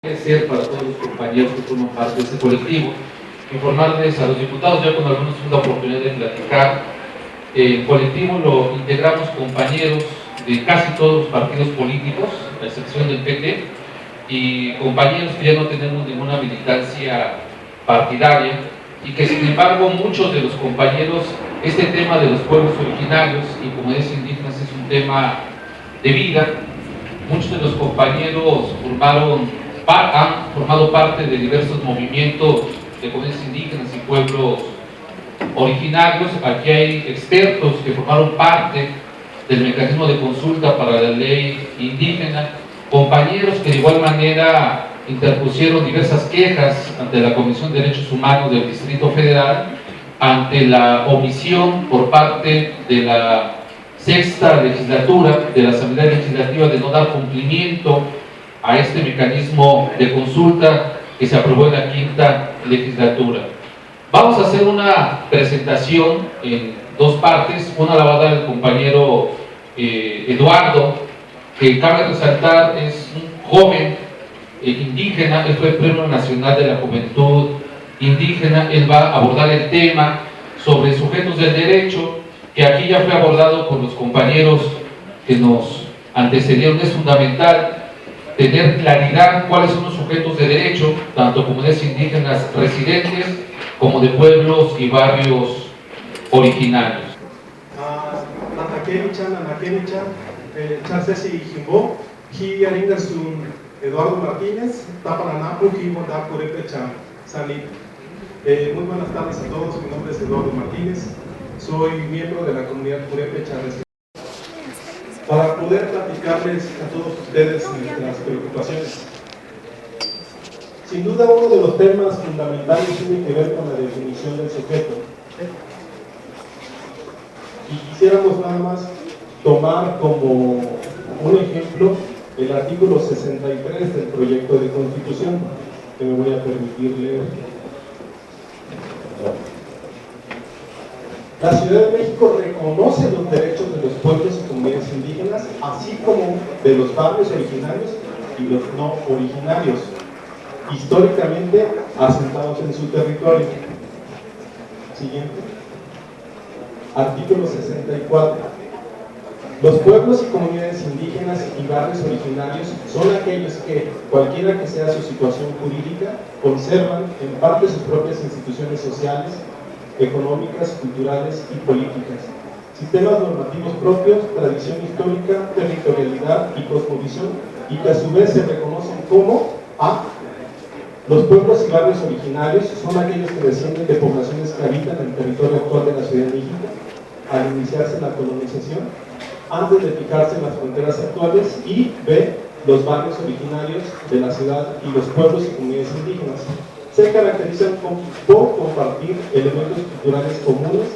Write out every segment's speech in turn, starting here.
Agradecer para todos los compañeros que forman parte de este colectivo, informarles a los diputados, ya con algunos tuvimos la oportunidad de platicar. El colectivo lo integramos compañeros de casi todos los partidos políticos, a excepción del PT, y compañeros que ya no tenemos ninguna militancia partidaria, y que sin embargo muchos de los compañeros, este tema de los pueblos originarios y comunidades indígenas es un tema de vida. Muchos de los compañeros han formado parte de diversos movimientos de comunidades indígenas y pueblos originarios. Aquí hay expertos que formaron parte del mecanismo de consulta para la ley indígena, compañeros que de igual manera interpusieron diversas quejas ante la Comisión de Derechos Humanos del Distrito Federal ante la omisión por parte de la sexta legislatura de la Asamblea Legislativa de no dar cumplimiento a este mecanismo de consulta que se aprobó en la quinta legislatura. Vamos a hacer una presentación en dos partes. Una la va a dar el compañero Eduardo, que cabe resaltar es un joven indígena. Él fue el Premio Nacional de la Juventud Indígena. Él va a abordar el tema sobre sujetos del derecho, que aquí ya fue abordado por los compañeros que nos antecedieron. Es fundamental tener claridad cuáles son los sujetos de derecho, tanto comunidades indígenas residentes como de pueblos y barrios originarios. Eduardo Martínez, muy buenas tardes a todos, mi nombre es Eduardo Martínez, soy miembro de la comunidad Purépecha. Para poder platicarles a todos ustedes nuestras preocupaciones. Sin duda uno de los temas fundamentales tiene que ver con la definición del sujeto. Y quisiéramos nada más tomar como un ejemplo el artículo 63 del proyecto de Constitución, que me voy a permitir leer. La Ciudad de México reconoce los derechos de los pueblos y comunidades indígenas, así como de los barrios originarios y los no originarios, históricamente asentados en su territorio. Siguiente. Artículo 64. Los pueblos y comunidades indígenas y barrios originarios son aquellos que, cualquiera que sea su situación jurídica, conservan en parte sus propias instituciones sociales, económicas, culturales y políticas, sistemas normativos propios, tradición histórica, territorialidad y cosmovisión, y que a su vez se reconocen como a los pueblos y barrios originarios son aquellos que descienden de poblaciones que habitan en el territorio actual de la Ciudad de México al iniciarse la colonización, antes de fijarse en las fronteras actuales, y b. los barrios originarios de la ciudad y los pueblos y comunidades indígenas se caracterizan por compartir elementos culturales comunes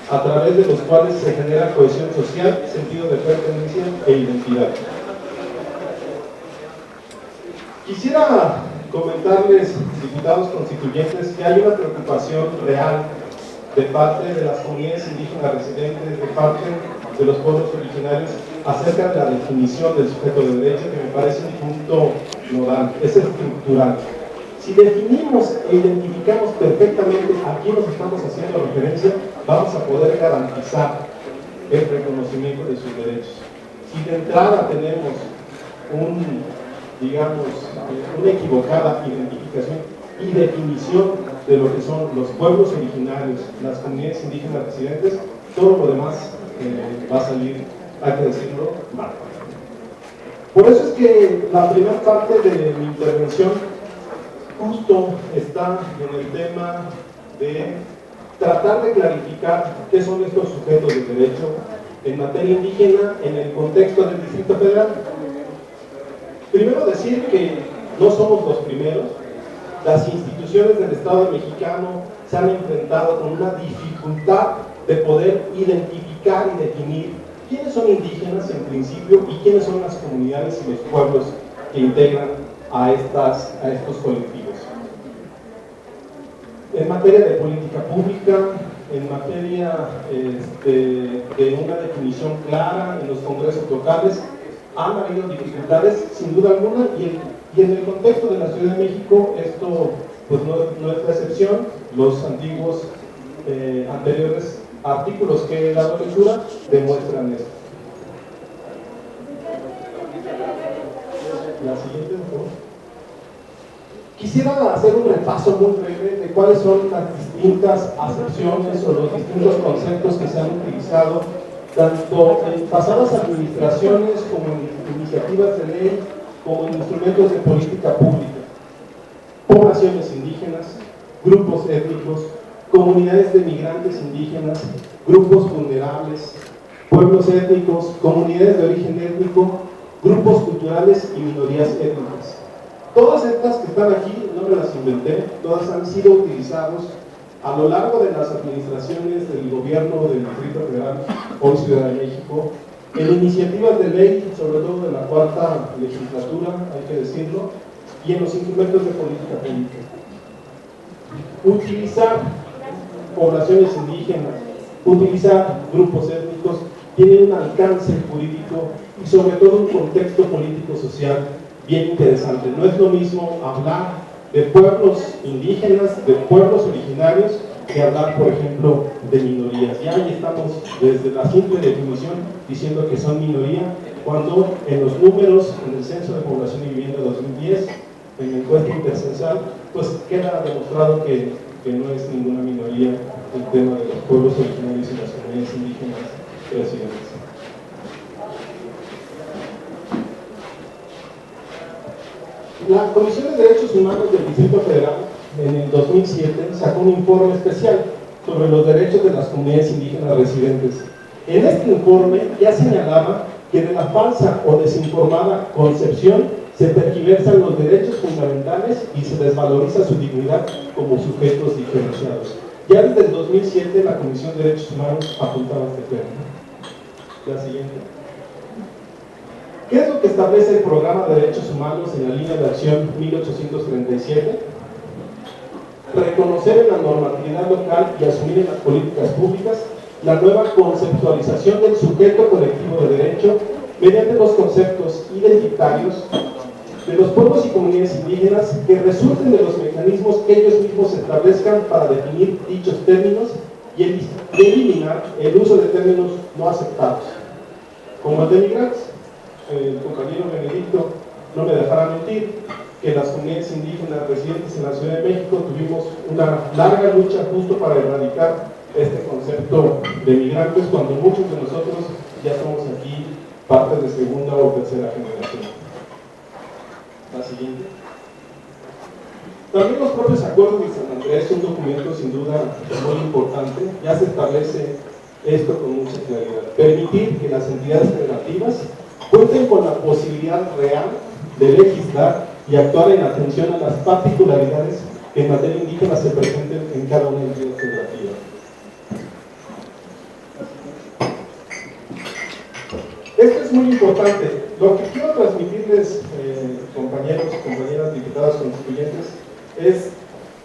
a través de los cuales se genera cohesión social, sentido de pertenencia e identidad. Quisiera comentarles, diputados constituyentes, que hay una preocupación real de parte de las comunidades indígenas residentes, de parte de los pueblos originarios, acerca de la definición del sujeto de derecho, que me parece un punto nodal, es estructural. Si definimos e identificamos perfectamente a quién nos estamos haciendo referencia, vamos a poder garantizar el reconocimiento de sus derechos. Si de entrada tenemos una equivocada identificación y definición de lo que son los pueblos originarios, las comunidades indígenas residentes, todo lo demás va a salir, hay que decirlo, mal. Por eso es que la primera parte de mi intervención justo está en el tema de tratar de clarificar qué son estos sujetos de derecho en materia indígena en el contexto del Distrito Federal. Primero decir que no somos los primeros. Las instituciones del Estado mexicano se han enfrentado con una dificultad de poder identificar y definir quiénes son indígenas en principio y quiénes son las comunidades y los pueblos que integran a estos colectivos. En materia de política pública, en materia de una definición clara en los congresos locales, han habido dificultades sin duda alguna, y Y en el contexto de la Ciudad de México, esto pues no es la excepción. Los antiguos anteriores artículos que he dado lectura demuestran esto. La siguiente, por favor. Quisiera hacer un repaso muy breve de cuáles son las distintas acepciones o los distintos conceptos que se han utilizado tanto en pasadas administraciones como en iniciativas de ley, como en instrumentos de política pública. Poblaciones indígenas, grupos étnicos, comunidades de migrantes indígenas, grupos vulnerables, pueblos étnicos, comunidades de origen étnico, grupos culturales y minorías étnicas. Todas estas que están aquí, no me las inventé, todas han sido utilizadas a lo largo de las administraciones del gobierno del Distrito Federal, hoy Ciudad de México, en iniciativas de ley, sobre todo de la cuarta legislatura, hay que decirlo, y en los instrumentos de política pública. Utilizar poblaciones indígenas, utilizar grupos étnicos, tiene un alcance jurídico y sobre todo un contexto político-social bien interesante. No es lo mismo hablar de pueblos indígenas, de pueblos originarios, que hablar, por ejemplo, de minorías. Ya ahí estamos desde la simple definición diciendo que son minoría, cuando en los números, en el Censo de Población y Vivienda 2010, en la encuesta intercensal, pues queda demostrado que no es ninguna minoría el tema de los pueblos originarios y las comunidades indígenas residentes. La Comisión de Derechos Humanos del Distrito Federal en el 2007 sacó un informe especial sobre los derechos de las comunidades indígenas residentes. En este informe ya señalaba que de la falsa o desinformada concepción se tergiversan los derechos fundamentales y se desvaloriza su dignidad como sujetos diferenciados. Ya desde el 2007 la Comisión de Derechos Humanos apuntaba a este tema. La siguiente. ¿Qué es lo que establece el Programa de Derechos Humanos en la Línea de Acción 1837? Reconocer en la normatividad local y asumir en las políticas públicas la nueva conceptualización del sujeto colectivo de derecho mediante los conceptos identitarios de los pueblos y comunidades indígenas que resulten de los mecanismos que ellos mismos establezcan para definir dichos términos y eliminar el uso de términos no aceptados, como el de migrantes. El compañero Benedicto no me dejará mentir que las comunidades indígenas residentes en la Ciudad de México tuvimos una larga lucha justo para erradicar este concepto de migrantes, cuando muchos de nosotros ya somos aquí parte de segunda o tercera generación. La siguiente. También los propios acuerdos de San Andrés, un documento sin duda muy importante, ya se establece esto con mucha claridad. Permitir que las entidades federativas cuenten con la posibilidad real de legislar y actuar en atención a las particularidades que en materia indígena se presenten en cada una de las entidades federativas. Esto es muy importante. Lo que quiero transmitirles, compañeros y compañeras diputadas constituyentes, es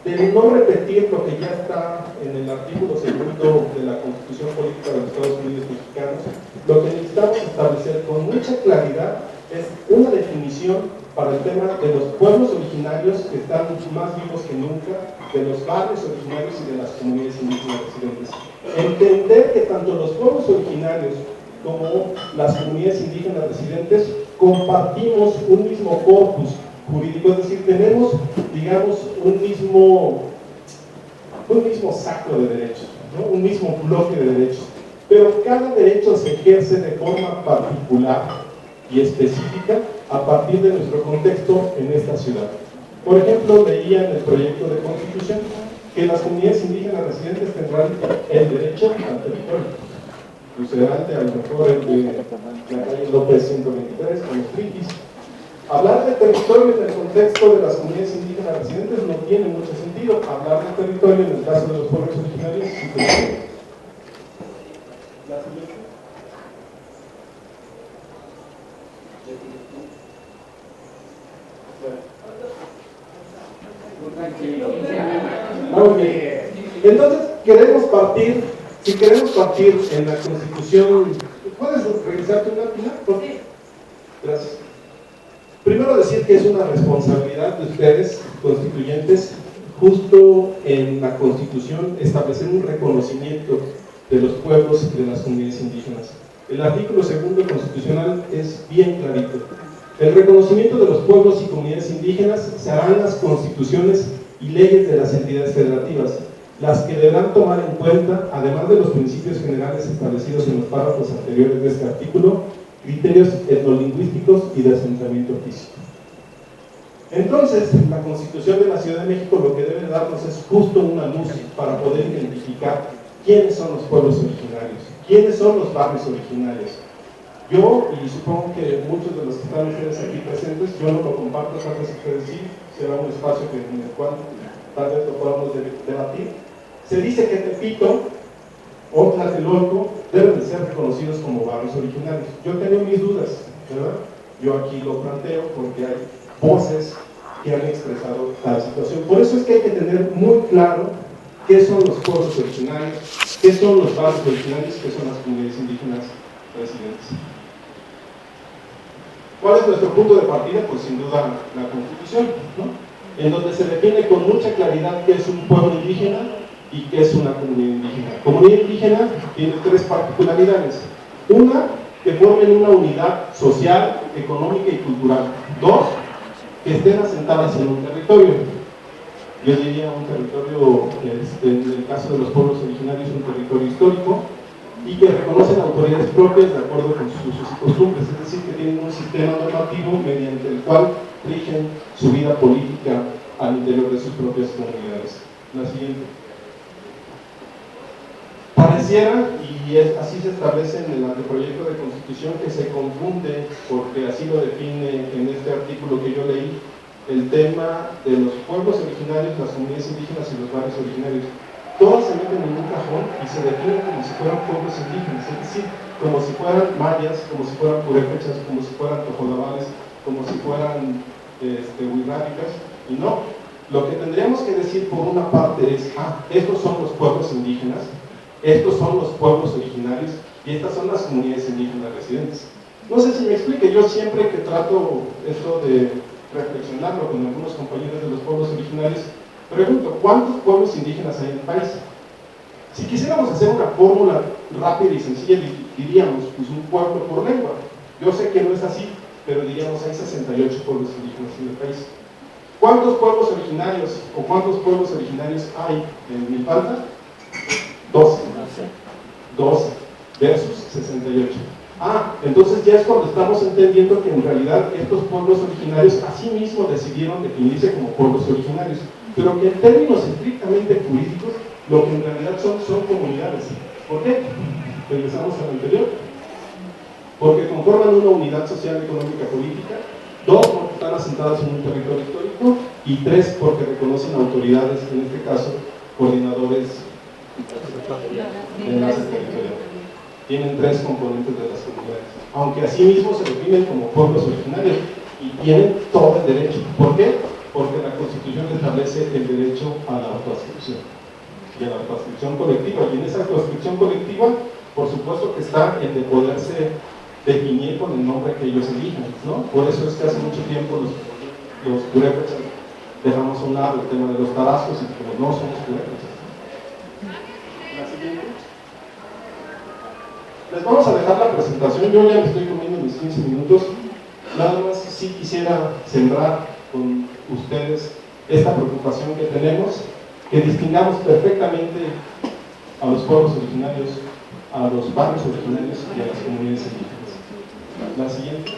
de no repetir lo que ya está en el artículo 2 de la Constitución Política de los Estados Unidos Mexicanos. Lo que necesitamos establecer con mucha claridad es una definición para el tema de los pueblos originarios que están más vivos que nunca, de los barrios originarios y de las comunidades indígenas residentes. Entender que tanto los pueblos originarios como las comunidades indígenas residentes compartimos un mismo corpus jurídico, es decir, tenemos, digamos, un mismo saco de derechos, ¿no? Un mismo bloque de derechos, pero cada derecho se ejerce de forma particular y específica a partir de nuestro contexto en esta ciudad. Por ejemplo, leía en el proyecto de Constitución que las comunidades indígenas residentes tendrán el derecho al territorio. Considerante a lo mejor el de la calle López 123 con los triquis. Hablar de territorio en el contexto de las comunidades indígenas residentes no tiene mucho sentido. Hablar de territorio en el caso de los pueblos originarios sí tiene. La siguiente. Muy bien. Entonces, si queremos partir en la Constitución, ¿puedes regresarte una pila? ¿Por qué? Gracias. Primero decir que es una responsabilidad de ustedes, constituyentes, justo en la Constitución establecer un reconocimiento de los pueblos y de las comunidades indígenas. El artículo 2 constitucional es bien clarito. El reconocimiento de los pueblos y comunidades indígenas se hará en las constituciones y leyes de las entidades federativas, las que deberán tomar en cuenta, además de los principios generales establecidos en los párrafos anteriores de este artículo, criterios etnolingüísticos y de asentamiento físico. Entonces, la Constitución de la Ciudad de México lo que debe darnos es justo una luz para poder identificar quiénes son los pueblos originarios, quiénes son los barrios originarios. Yo, y supongo que muchos de los que están ustedes aquí presentes, yo no lo comparto, tal vez ustedes sí, será un espacio en el cual tal vez lo podamos debatir. Se dice que Tepito o Tlatelolco deben de ser reconocidos como barrios originarios. Yo tengo mis dudas, ¿verdad? Yo aquí lo planteo porque hay voces que han expresado tal situación. Por eso es que hay que tener muy claro qué son los pueblos originarios, qué son los barrios originarios, qué son las comunidades indígenas residentes. ¿Cuál es nuestro punto de partida? Pues sin duda la Constitución, ¿no? En donde se define con mucha claridad qué es un pueblo indígena y qué es una comunidad indígena. Comunidad indígena tiene tres particularidades. Una, que formen una unidad social, económica y cultural. Dos, que estén asentadas en un territorio. Yo diría un territorio, en el caso de los pueblos originarios, un territorio histórico, y que reconocen autoridades propias de acuerdo con sus usos y costumbres, es decir, que tienen un sistema normativo mediante el cual rigen su vida política al interior de sus propias comunidades. La siguiente. Pareciera, y así se establece en el anteproyecto de Constitución, que se confunde, porque así lo define en este artículo que yo leí, el tema de los pueblos originarios, las comunidades indígenas y los barrios originarios. Todos se meten en un cajón y se definen como si fueran pueblos indígenas, es decir, como si fueran mayas, como si fueran purépechas, como si fueran tojolabales, como si fueran huirráticas, y no. Lo que tendríamos que decir por una parte es, estos son los pueblos indígenas, estos son los pueblos originarios y estas son las comunidades indígenas residentes. No sé si me explique, yo siempre que trato esto de reflexionarlo con algunos compañeros de los pueblos originarios, pregunto, ¿cuántos pueblos indígenas hay en el país? Si quisiéramos hacer una fórmula rápida y sencilla, diríamos, pues un pueblo por lengua. Yo sé que no es así, pero diríamos, hay 68 pueblos indígenas en el país. ¿Cuántos pueblos originarios o cuántos pueblos originarios hay en Milpalta? 12 versus 68. Entonces ya es cuando estamos entendiendo que en realidad estos pueblos originarios así mismo decidieron definirse como pueblos originarios, pero que en términos estrictamente jurídicos lo que en realidad son comunidades. ¿Por qué? Regresamos al anterior. Porque conforman una unidad social, económica, política. 2, porque están asentadas en un territorio histórico. Y 3, porque reconocen autoridades, en este caso, coordinadores de enlace territorial. Tienen 3 componentes de las comunidades. Aunque asimismo se definen como pueblos originarios y tienen todo el derecho. ¿Por qué? Porque la Constitución establece el derecho a la autoadscripción y a la autoadscripción colectiva. Y en esa autoadscripción colectiva, por supuesto que está el de poderse definir con el nombre que ellos elijan, ¿no? Por eso es que hace mucho tiempo los purépechas dejamos a un lado el tema de los tarascos y como no somos purépechas. La siguiente. Les vamos a dejar la presentación. Yo ya me estoy comiendo mis 15 minutos. Nada más sí quisiera sembrar con ustedes esta preocupación que tenemos, que distingamos perfectamente a los pueblos originarios, a los barrios originarios y a las comunidades indígenas. La siguiente.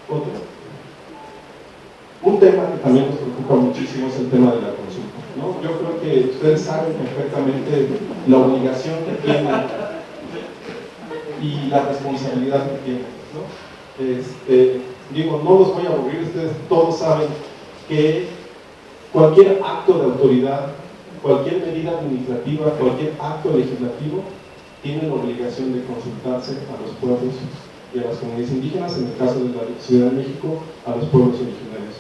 Otro. Un tema que también nos preocupa muchísimo es el tema de la consulta, ¿no? Yo creo que ustedes saben perfectamente la obligación que tienen y la responsabilidad que tienen, ¿no? Digo, no los voy a aburrir, ustedes todos saben que cualquier acto de autoridad, cualquier medida administrativa, cualquier acto legislativo tiene la obligación de consultarse a los pueblos y a las comunidades indígenas, en el caso de la Ciudad de México, a los pueblos originarios.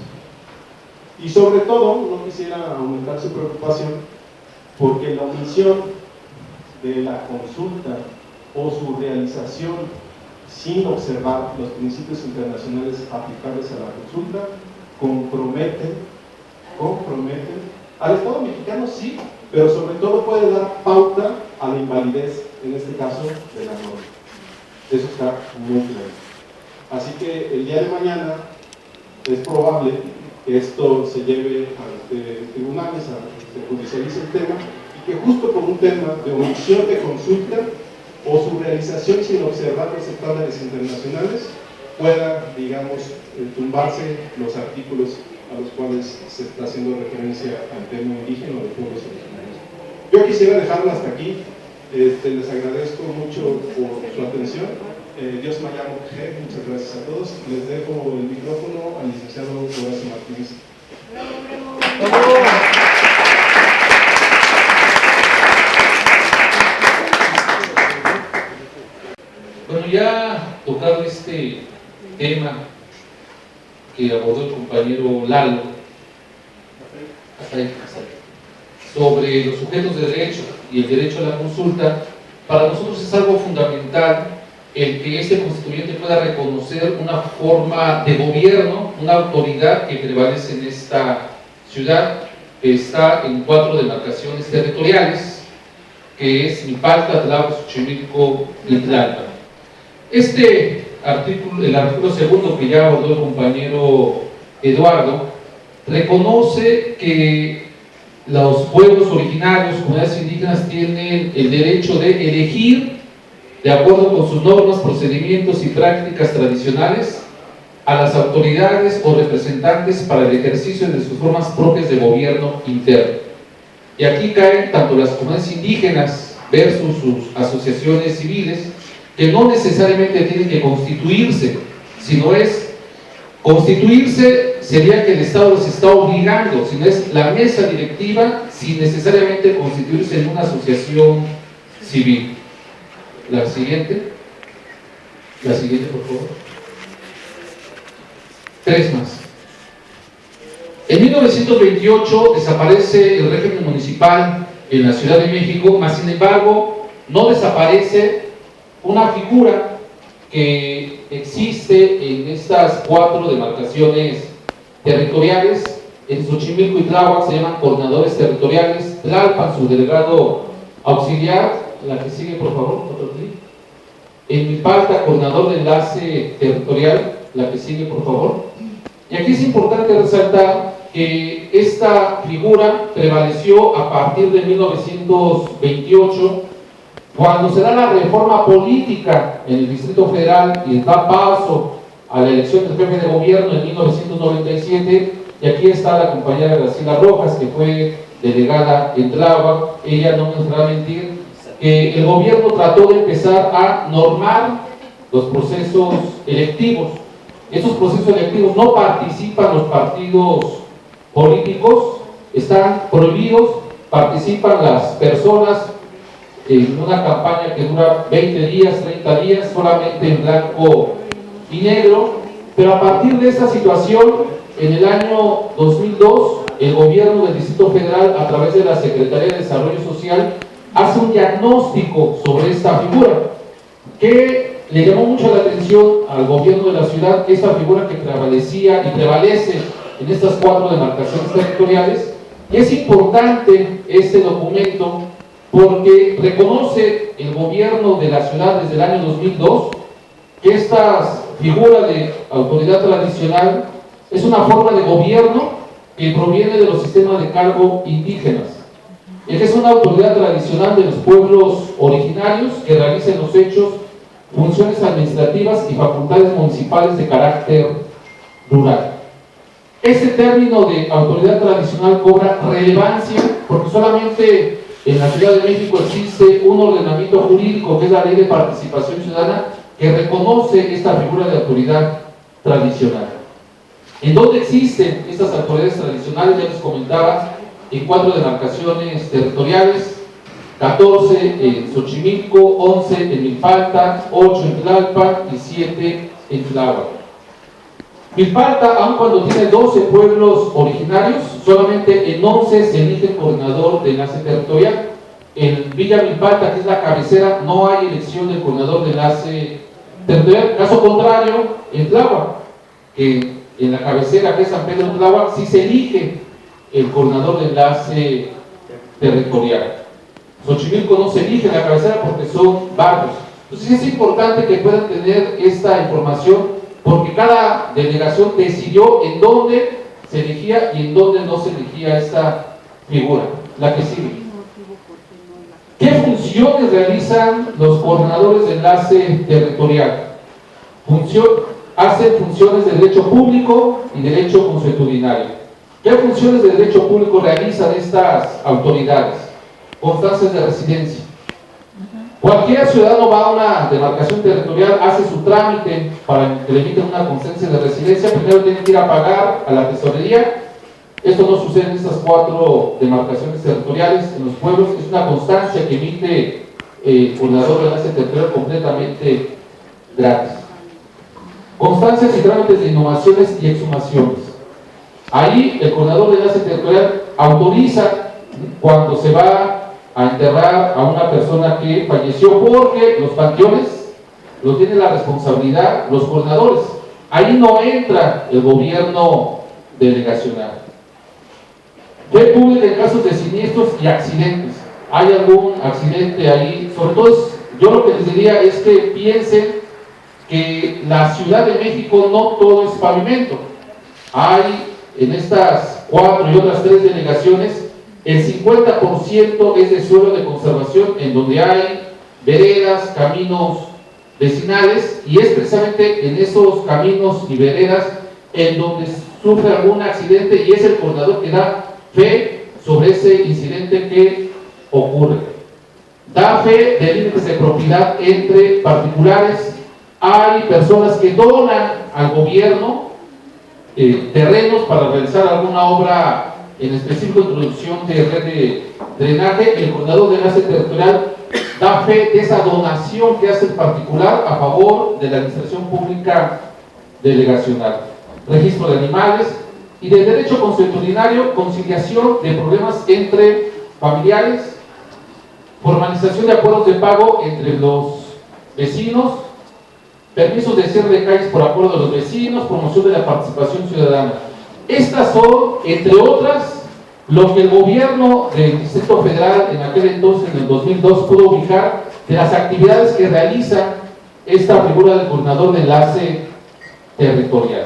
Y sobre todo, no quisiera aumentar su preocupación, porque la omisión de la consulta o su realización sin observar los principios internacionales aplicables a la consulta comprometen al Estado mexicano, sí, pero sobre todo puede dar pauta a la invalidez, en este caso, de la norma. Eso está muy claro. Así que el día de mañana es probable que esto se lleve ante tribunales, se judicialice el tema, y que justo por un tema de omisión de consulta o su realización sin observar los estándares internacionales pueda, digamos, tumbarse los artículos a los cuales se está haciendo referencia al tema indígena o de pueblos originarios. Yo quisiera dejarlo hasta aquí. Les agradezco mucho por su atención. Dios me llamo G. Muchas gracias a todos. Les dejo el micrófono al licenciado Horacio Martínez. Bueno, ya tocado este tema que abordó el compañero Lalo, sobre los sujetos de derecho y el derecho a la consulta, para nosotros es algo fundamental el que este constituyente pueda reconocer una forma de gobierno, una autoridad que prevalece en esta ciudad, que está en 4 demarcaciones territoriales, que es Milpalta, Tlalpan, Xochimilco y Tlalpan. Este artículo, el artículo segundo que ya abordó el compañero Eduardo, reconoce que los pueblos originarios, comunidades indígenas, tienen el derecho de elegir, de acuerdo con sus normas, procedimientos y prácticas tradicionales, a las autoridades o representantes para el ejercicio de sus formas propias de gobierno interno. Y aquí caen tanto las comunidades indígenas versus sus asociaciones civiles, que no necesariamente tienen que constituirse, sino es constituirse sería que el Estado les está obligando, sino es la mesa directiva sin necesariamente constituirse en una asociación civil. La siguiente, por favor. 3 más. En 1928 desaparece el régimen municipal en la Ciudad de México, mas sin embargo no desaparece una figura que existe en estas 4 demarcaciones territoriales. En Xochimilco y Tláhuac se llaman coordinadores territoriales, Tlalpan, su delegado auxiliar. La que sigue, por favor, otro clic. En Milpalta, coordinador de enlace territorial. La que sigue, por favor. Y aquí es importante resaltar que esta figura prevaleció a partir de 1928, cuando se da la reforma política en el Distrito Federal y da paso a la elección del jefe de gobierno en 1997. Y aquí está la compañera Graciela Rojas, que fue delegada en Tláhuac. Ella no me dejará mentir que el gobierno trató de empezar a normar los procesos electivos. Esos procesos electivos no participan los partidos políticos, están prohibidos, participan las personas en una campaña que dura 20 días, 30 días, solamente en blanco y negro. Pero a partir de esa situación, en el año 2002, el gobierno del Distrito Federal, a través de la Secretaría de Desarrollo Social, hace un diagnóstico sobre esta figura, que le llamó mucho la atención al gobierno de la ciudad, esta figura que prevalecía y prevalece en estas 4 demarcaciones territoriales. Y es importante este documento porque reconoce el gobierno de la ciudad desde el año 2002 que esta figura de autoridad tradicional es una forma de gobierno que proviene de los sistemas de cargo indígenas. Es una autoridad tradicional de los pueblos originarios que realiza en los hechos funciones administrativas y facultades municipales de carácter rural. Este término de autoridad tradicional cobra relevancia porque solamente en la Ciudad de México existe un ordenamiento jurídico, que es la Ley de Participación Ciudadana, que reconoce esta figura de autoridad tradicional. ¿En dónde existen estas autoridades tradicionales? Ya les comentaba, en 4 demarcaciones territoriales, 14 en Xochimilco, 11 en Milpalta, 8 en Tlalpan y 7 en Tláhuac. Milpalta, aun cuando tiene 12 pueblos originarios, solamente en 11 se elige coordinador de enlace territorial. En Villa Milpalta, que es la cabecera, no hay elección del coordinador de enlace territorial. Caso contrario, en Tláhuac, que en la cabecera, que es San Pedro Tláhuac, sí se elige el coordinador de enlace territorial. Xochimilco no se elige en la cabecera porque son barrios. Entonces es importante que puedan tener esta información, porque cada delegación decidió en dónde se elegía y en dónde no se elegía esta figura. La que sigue. ¿Qué funciones realizan los coordinadores de enlace territorial? Hacen funciones de derecho público y derecho consuetudinario. ¿Qué funciones de derecho público realizan estas autoridades? Constancias de residencia. Cualquier ciudadano va a una demarcación territorial, hace su trámite para que le emiten una constancia de residencia, primero tiene que ir a pagar a la tesorería. Esto no sucede en estas 4 demarcaciones territoriales, en los pueblos. Es una constancia que emite el coordinador de enlace territorial completamente gratis. Constancias y trámites de innovaciones y exhumaciones. Ahí el coordinador de enlace territorial autoriza cuando se va a enterrar a una persona que falleció, porque los panteones los tiene la responsabilidad los coordinadores. Ahí no entra el gobierno delegacional. Fe pública en casos de siniestros y accidentes. ¿Hay algún accidente ahí? Sobre todo, yo lo que les diría es que piensen que la Ciudad de México no todo es pavimento. Hay en estas 4 y otras 3 delegaciones, el 50% es de suelo de conservación, en donde hay veredas, caminos vecinales, y es precisamente en esos caminos y veredas en donde sufre algún accidente, y es el coordinador que da fe sobre ese incidente que ocurre. Da fe de límites de propiedad entre particulares. Hay personas que donan al gobierno terrenos para realizar alguna obra, en específico introducción de red de drenaje. El coordinador de enlace territorial da fe de esa donación que hace el particular a favor de la administración pública delegacional. Registro de animales. Y de derecho consuetudinario, conciliación de problemas entre familiares, formalización de acuerdos de pago entre los vecinos, permisos de cierre de calles por acuerdo de los vecinos, promoción de la participación ciudadana. Estas son, entre otras, lo que el gobierno del Distrito Federal en aquel entonces, en el 2002, pudo ubicar de las actividades que realiza esta figura del coordinador de enlace territorial.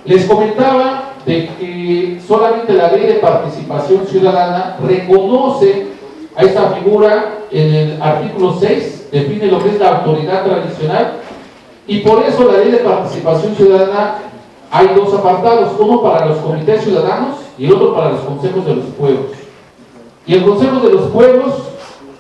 Les comentaba de que solamente la Ley de Participación Ciudadana reconoce a esta figura. En el artículo 6 define lo que es la autoridad tradicional, y por eso la Ley de Participación Ciudadana hay 2 apartados, uno para los comités ciudadanos y el otro para los consejos de los pueblos. Y el Consejo de los Pueblos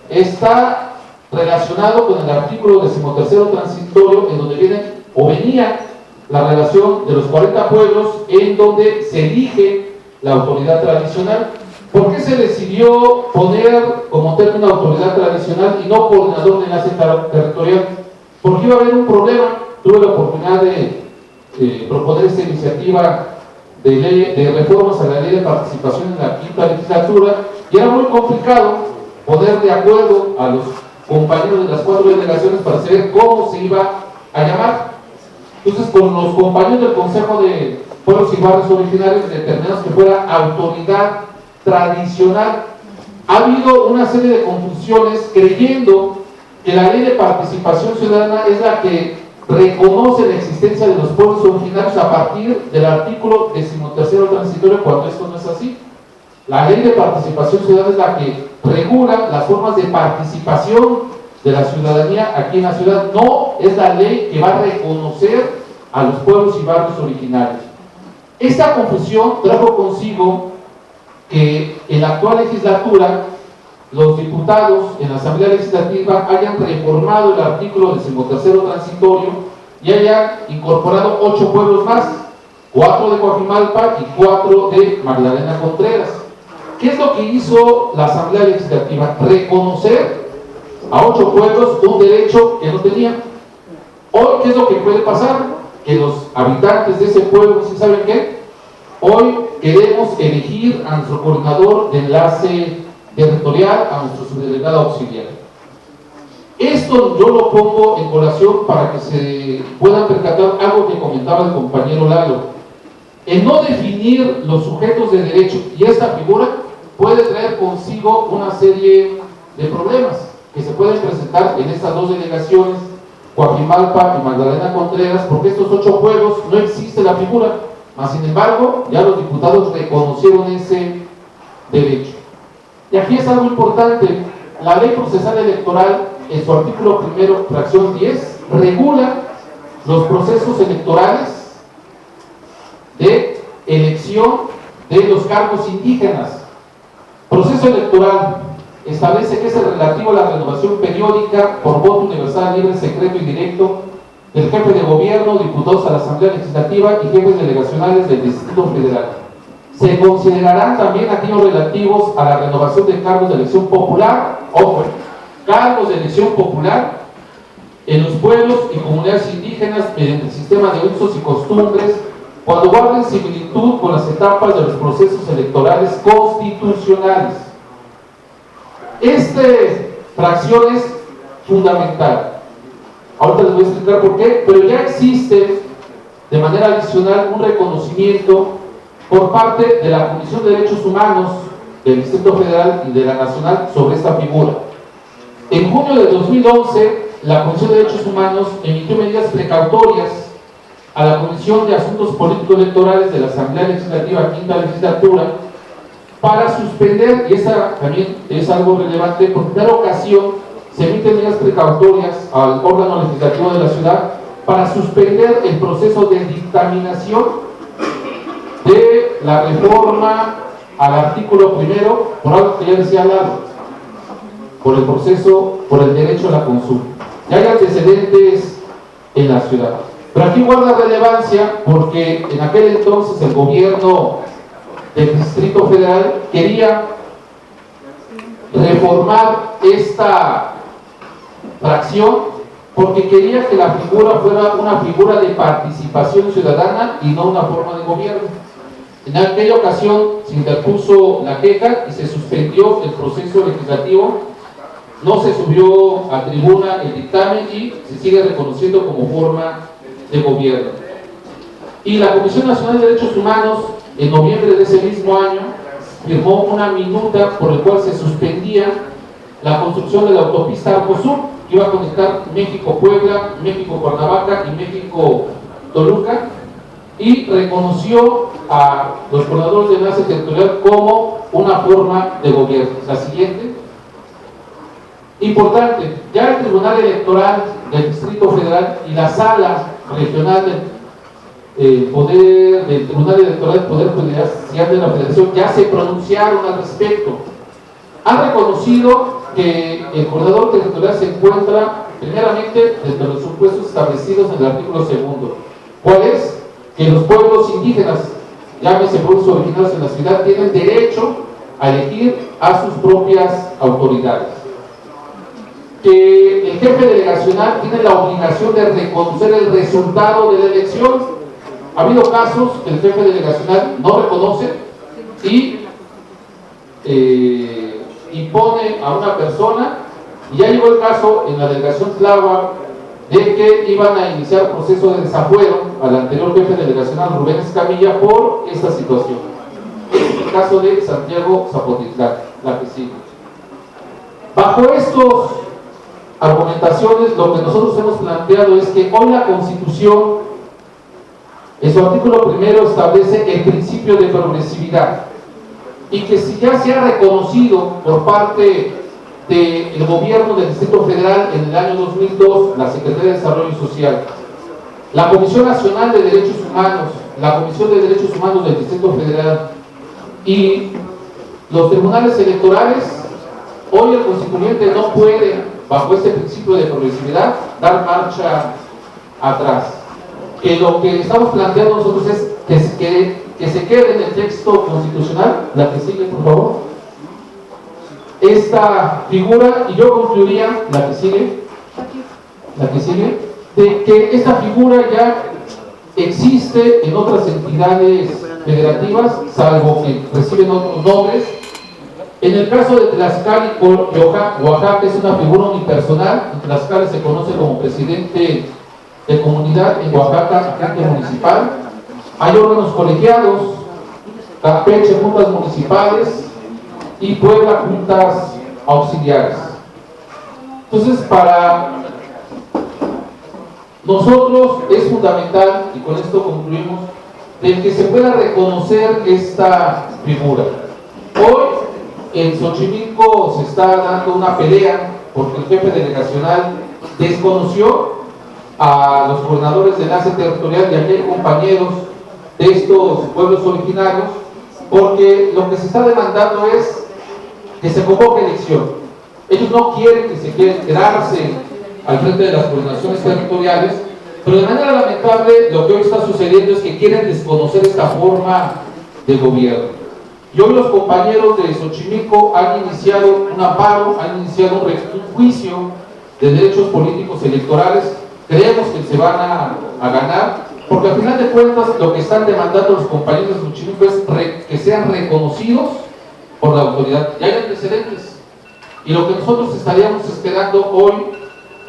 está relacionado con el artículo 13º transitorio, en donde viene o venía la relación de los 40 pueblos, en donde se elige la autoridad tradicional. ¿Por qué se decidió poner como término autoridad tradicional y no coordinador de enlace territorial? Porque iba a haber un problema. Tuve la oportunidad de proponer esta iniciativa de ley, de reformas a la Ley de Participación en la 5ª legislatura, y era muy complicado poner de acuerdo a los compañeros de las 4 delegaciones para saber cómo se iba a llamar. Entonces, con los compañeros del Consejo de Pueblos y Barrios Originarios determinamos que fuera autoridad tradicional. Ha habido una serie de confusiones creyendo que la Ley de Participación Ciudadana es la que reconoce la existencia de los pueblos originarios a partir del artículo 13º transitorio, cuando esto no es así. La Ley de Participación Ciudadana es la que regula las formas de participación de la ciudadanía aquí en la ciudad. No es la ley que va a reconocer a los pueblos y barrios originarios. Esta confusión trajo consigo que en la actual legislatura los diputados en la Asamblea Legislativa hayan reformado el artículo 13º transitorio y hayan incorporado 8 pueblos más, 4 de Coajimalpa y 4 de Magdalena Contreras. ¿Qué es lo que hizo la Asamblea Legislativa? Reconocer a 8 pueblos un derecho que no tenían. Hoy, ¿qué es lo que puede pasar? Que los habitantes de ese pueblo, ¿sí saben qué? Hoy queremos elegir a nuestro coordinador de enlace territorial, a nuestro subdelegado auxiliar. Esto yo lo pongo en colación para que se puedan percatar algo que comentaba el compañero Lalo. El no definir los sujetos de derecho y esta figura puede traer consigo una serie de problemas que se pueden presentar en estas dos delegaciones, Coajimalpa y Magdalena Contreras, porque estos 8 pueblos no existe la figura, mas sin embargo ya los diputados reconocieron ese derecho. Y aquí es algo importante: la ley procesal electoral en su artículo 1, fracción 10, regula los procesos electorales de elección de los cargos indígenas. Proceso electoral establece que es el relativo a la renovación periódica por voto universal, libre, secreto y directo del jefe de gobierno, diputados a la Asamblea Legislativa y jefes delegacionales del Distrito Federal. Se considerarán también aquellos relativos a la renovación de cargos de elección popular, ojo, cargos de elección popular en los pueblos y comunidades indígenas mediante el sistema de usos y costumbres, cuando guarden similitud con las etapas de los procesos electorales constitucionales. Esta fracción es fundamental. Ahorita les voy a explicar por qué, pero ya existe de manera adicional un reconocimiento por parte de la Comisión de Derechos Humanos del Distrito Federal y de la Nacional sobre esta figura. En junio de 2011, la Comisión de Derechos Humanos emitió medidas precautorias a la Comisión de Asuntos Políticos Electorales de la Asamblea Legislativa, quinta legislatura, para suspender, y esa también es algo relevante, por primera ocasión se emiten medidas precautorias al órgano legislativo de la ciudad para suspender el proceso de dictaminación de la reforma al artículo 1, por algo que ya decía Lalo, por el proceso, por el derecho a la consulta. Ya hay antecedentes en la ciudad. Pero aquí guarda relevancia porque en aquel entonces el gobierno del Distrito Federal quería reformar esta fracción porque quería que la figura fuera una figura de participación ciudadana y no una forma de gobierno. En aquella ocasión se interpuso la queja y se suspendió el proceso legislativo, no se subió a tribuna el dictamen y se sigue reconociendo como forma de gobierno. Y la Comisión Nacional de Derechos Humanos, en noviembre de ese mismo año, firmó una minuta por la cual se suspendía la construcción de la autopista Arco-Sur, que iba a conectar México-Puebla, México-Cuernavaca y México-Toluca, y reconoció a los coordinadores de enlace territorial como una forma de gobierno. La siguiente. Importante, ya el Tribunal Electoral del Distrito Federal y la Sala Regional del Tribunal Electoral del Poder Judicial de la Federación ya se pronunciaron al respecto. Han reconocido que el coordinador territorial se encuentra primeramente dentro de los supuestos establecidos en el artículo 2. ¿Cuál es? Que los pueblos indígenas, llámese pueblos originarios en la ciudad, tienen derecho a elegir a sus propias autoridades. Que el jefe delegacional tiene la obligación de reconocer el resultado de la elección. Ha habido casos que el jefe delegacional no reconoce y impone a una persona, y ya llegó el caso en la delegación Tláhuac de que iban a iniciar proceso de desafuero al anterior jefe delegacional Rubén Escamilla por esta situación. Es el caso de Santiago Zapotitlán, la que sigue. Bajo estos argumentaciones, lo que nosotros hemos planteado es que hoy la Constitución, en su artículo 1, establece el principio de progresividad, y que si ya se ha reconocido por parte del gobierno del Distrito Federal en el año 2002, la Secretaría de Desarrollo Social, la Comisión Nacional de Derechos Humanos, la Comisión de Derechos Humanos del Distrito Federal y los tribunales electorales, hoy el constituyente no puede, bajo este principio de progresividad, dar marcha atrás. Que lo que estamos planteando nosotros es que se quede en el texto constitucional, la que sigue, por favor, esta figura, y yo concluiría, la que sigue, de que esta figura ya existe en otras entidades federativas, salvo que reciben otros nombres, En el caso de Tlaxcala y Oaxaca es una figura unipersonal. En Tlaxcala se conoce como presidente de comunidad, en Oaxaca agente municipal. Hay órganos colegiados, Campeche juntas municipales y Puebla juntas auxiliares. Entonces, para nosotros es fundamental, y con esto concluimos, de que se pueda reconocer esta figura. Hoy en Xochimilco se está dando una pelea porque el jefe delegacional desconoció a los gobernadores de enlace territorial y a aquellos compañeros de estos pueblos originarios, porque lo que se está demandando es que se convoque elección. Ellos no quieren que se quedarse al frente de las coordinaciones territoriales, pero de manera lamentable lo que hoy está sucediendo es que quieren desconocer esta forma de gobierno. Y hoy los compañeros de Xochimilco han iniciado un amparo, han iniciado un juicio de derechos políticos electorales. Creemos que se van a ganar, porque al final de cuentas lo que están demandando los compañeros de Xochimilco es que sean reconocidos por la autoridad. Y hay antecedentes. Y lo que nosotros estaríamos esperando hoy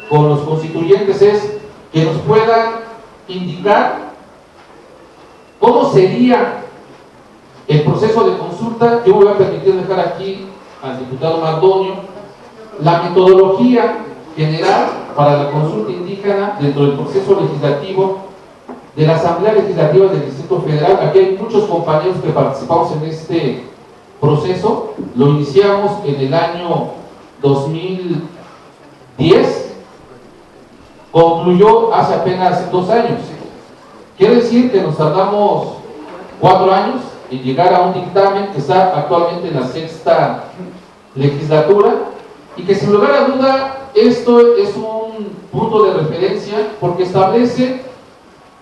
con los constituyentes es que nos puedan indicar cómo sería el proceso de consulta. Yo me voy a permitir dejar aquí al diputado Mardonio la metodología general para la consulta indígena dentro del proceso legislativo de la Asamblea Legislativa del Distrito Federal. Aquí hay muchos compañeros que participamos en este proceso. Lo iniciamos en el año 2010, concluyó hace apenas 2 años. Quiere decir que nos tardamos 4 años en llegar a un dictamen que está actualmente en la 6ª legislatura, y que sin lugar a duda esto es un punto de referencia porque establece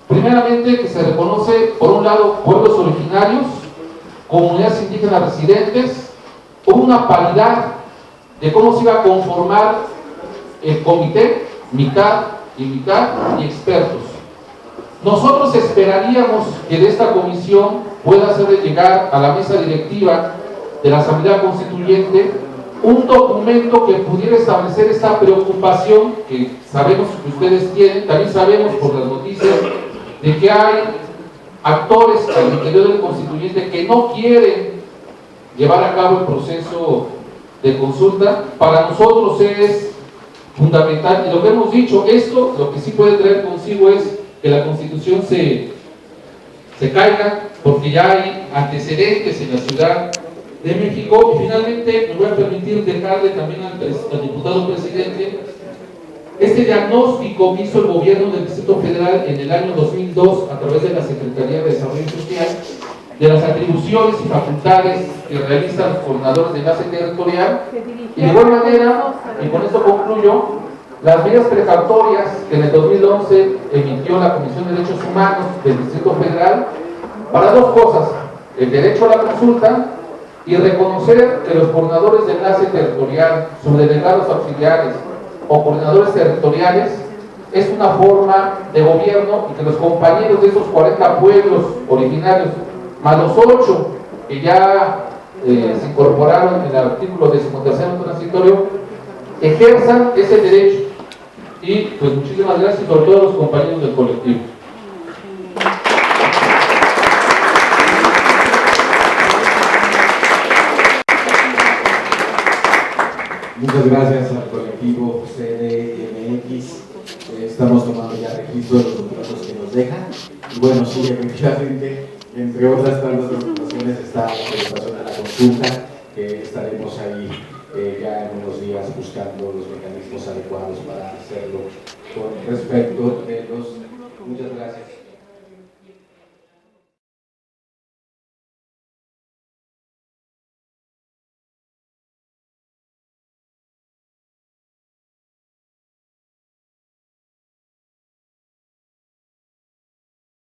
primeramente que se reconoce por un lado pueblos originarios, comunidades indígenas residentes. Hubo una paridad de cómo se iba a conformar el comité, mitad y expertos. Nosotros esperaríamos que de esta comisión pueda hacerle llegar a la mesa directiva de la Asamblea Constituyente un documento que pudiera establecer esta preocupación que sabemos que ustedes tienen. También sabemos por las noticias de que hay actores al interior del constituyente que no quieren llevar a cabo el proceso de consulta. Para nosotros es fundamental, y lo que hemos dicho, esto lo que sí puede traer consigo es que la Constitución se caiga, porque ya hay antecedentes en la Ciudad de México. Y finalmente me voy a permitir dejarle también al diputado presidente este diagnóstico que hizo el gobierno del Distrito Federal en el año 2002 a través de la Secretaría de Desarrollo Social, de las atribuciones y facultades que realizan los coordinadores de enlace territorial. Y de igual manera, y con esto concluyo, las medidas precautorias que en el 2011 emitió la Comisión de Derechos Humanos del Distrito Federal para 2 cosas: el derecho a la consulta y reconocer que los coordinadores de enlace territorial, subdelegados auxiliares o coordinadores territoriales es una forma de gobierno, y que los compañeros de esos 40 pueblos originarios más los 8 que ya se incorporaron en el artículo 13º transitorio ejerzan ese derecho. Y pues muchísimas gracias, sobre todo a los compañeros del colectivo. Muchas gracias al colectivo CDMX. Estamos tomando ya registro de los documentos que nos dejan. Y bueno, sí, efectivamente, entre otras tantas preocupaciones está la preocupación de la consulta, que estaremos ahí ya en unos días buscando los mecanismos adecuados para hacerlo con respecto de los... Muchas gracias.